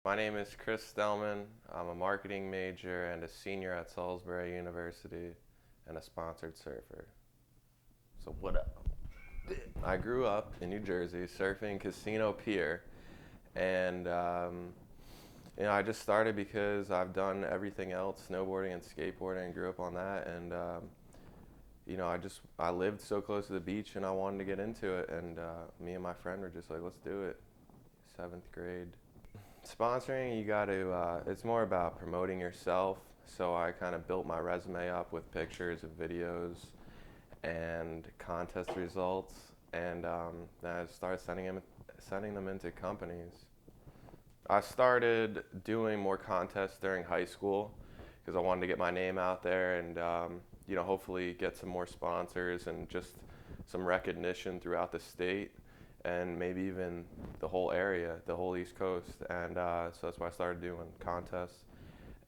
My name is Chris Stelman. I'm a marketing major and a senior at Salisbury University and a sponsored surfer. So what up? I grew up in New Jersey surfing Casino Pier, and I just started because I've done everything else, snowboarding and skateboarding, and grew up on that. And I lived so close to the beach, and I wanted to get into it. And me and my friend were just like, let's do it. Seventh grade. Sponsoring, you got to, it's more about promoting yourself. So I kind of built my resume up with pictures of videos and contest results, and then I started sending them into companies. I started doing more contests during high school because I wanted to get my name out there and hopefully get some more sponsors and just some recognition throughout the state and maybe even the whole area, the whole East Coast. And so that's why I started doing contests.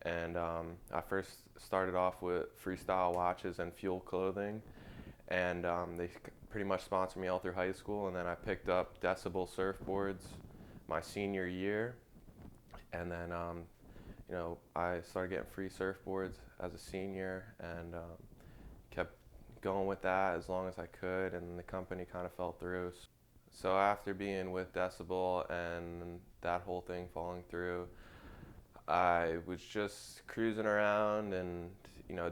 And I first started off with freestyle watches and fuel clothing, and they pretty much sponsored me all through high school. And then I picked up Decibel surfboards my senior year, and then I started getting free surfboards as a senior, and kept going with that as long as I could, and the company kind of fell through. So after being with Decibel and that whole thing falling through, I was just cruising around and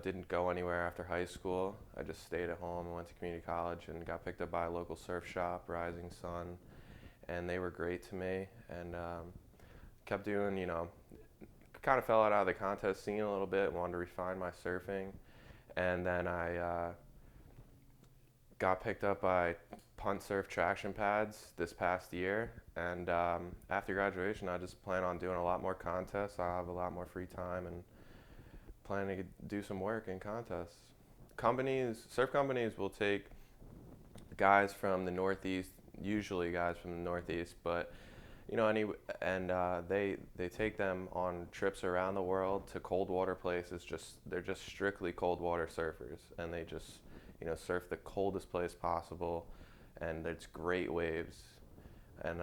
didn't go anywhere after high school. I just stayed at home and went to community college and got picked up by a local surf shop, Rising Sun, and they were great to me, and kept doing, kind of fell out of the contest scene a little bit, wanted to refine my surfing, and then I got picked up by Punt Surf Traction Pads this past year, and after graduation I just plan on doing a lot more contests. I'll have a lot more free time and planning to do some work in contests. Surf companies will take guys from the Northeast, usually guys from the Northeast, but they take them on trips around the world to cold water places. They're just strictly cold water surfers, and they just surf the coldest place possible, and it's great waves. And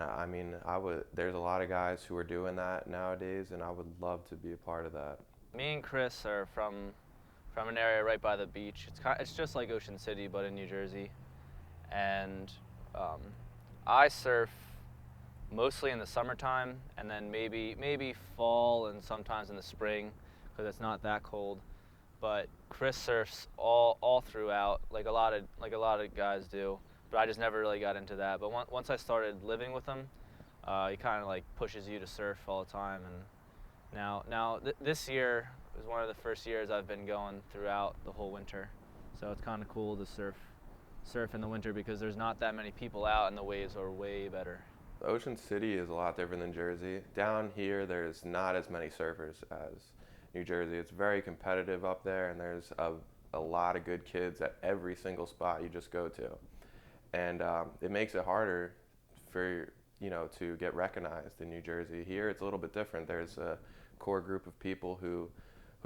there's a lot of guys who are doing that nowadays, and I would love to be a part of that. Me and Chris are from an area right by the beach. It's just like Ocean City, but in New Jersey. And um, I surf mostly in the summertime, and then maybe fall and sometimes in the spring, because it's not that cold. But Chris surfs all throughout, like a lot of guys do. But I just never really got into that. But once I started living with him, he kind of like pushes you to surf all the time. And this year was one of the first years I've been going throughout the whole winter. So it's kind of cool to surf in the winter because there's not that many people out and the waves are way better. Ocean City is a lot different than Jersey. Down here, there's not as many surfers as New Jersey. It's very competitive up there, and there's a lot of good kids at every single spot you just go to. And it makes it harder for to get recognized in New Jersey. Here, it's a little bit different. There's a core group of people who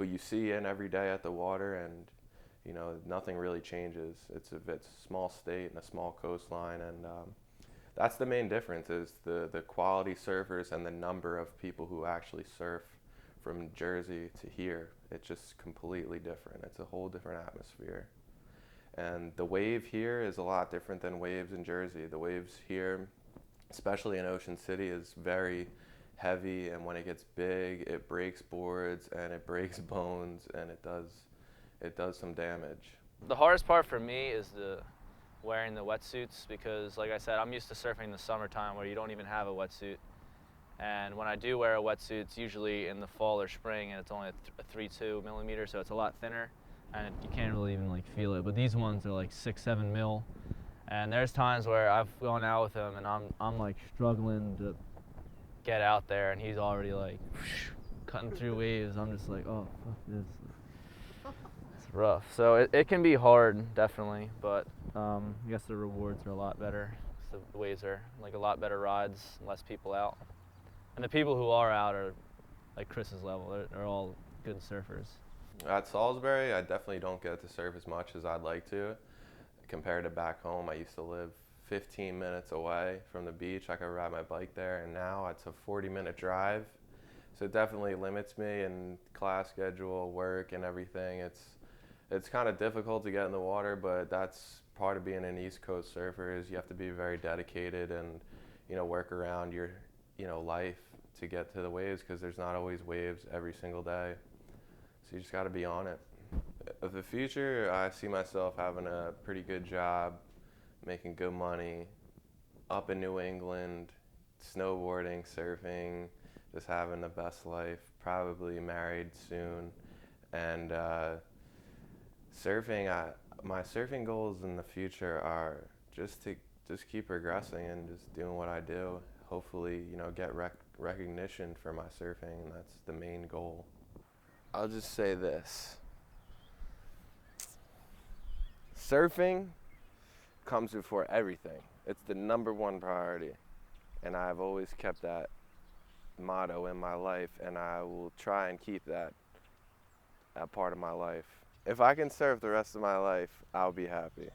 you see in every day at the water, and nothing really changes. It's a small state and a small coastline, and that's the main difference is the quality surfers and the number of people who actually surf from Jersey to here. It's just completely different. It's a whole different atmosphere. And the wave here is a lot different than waves in Jersey. The waves here, especially in Ocean City, is very heavy, and when it gets big, it breaks boards and it breaks bones, and it does some damage. The hardest part for me is wearing the wetsuits because, like I said, I'm used to surfing in the summertime where you don't even have a wetsuit. And when I do wear a wetsuit, it's usually in the fall or spring, and it's only a 3.2 millimeter, so it's a lot thinner, and you can't really even like feel it. But these ones are like 6-7 mil, and there's times where I've gone out with him, and I'm like struggling to get out there, and he's already like cutting through waves. I'm just like, oh fuck this. It's rough. So it can be hard, definitely, but I guess the rewards are a lot better. The waves are like a lot better rides, less people out. And the people who are out are like Chris's level. They're all good surfers. At Salisbury, I definitely don't get to surf as much as I'd like to. Compared to back home, I used to live 15 minutes away from the beach. I could ride my bike there, and now it's a 40-minute drive, So it definitely limits me in class schedule, work, and everything. It's kind of difficult to get in the water, but that's part of being an East Coast surfer is you have to be very dedicated and, work around your, life to get to the waves because there's not always waves every single day. So you just got to be on it. Of the future, I see myself having a pretty good job, making good money, up in New England, snowboarding, surfing, just having the best life, probably married soon. And surfing, my surfing goals in the future are just keep progressing and just doing what I do. Hopefully, get recognition for my surfing, and that's the main goal. I'll just say this. Surfing comes before everything. It's the number one priority. And I've always kept that motto in my life, and I will try and keep that part of my life. If I can surf the rest of my life, I'll be happy.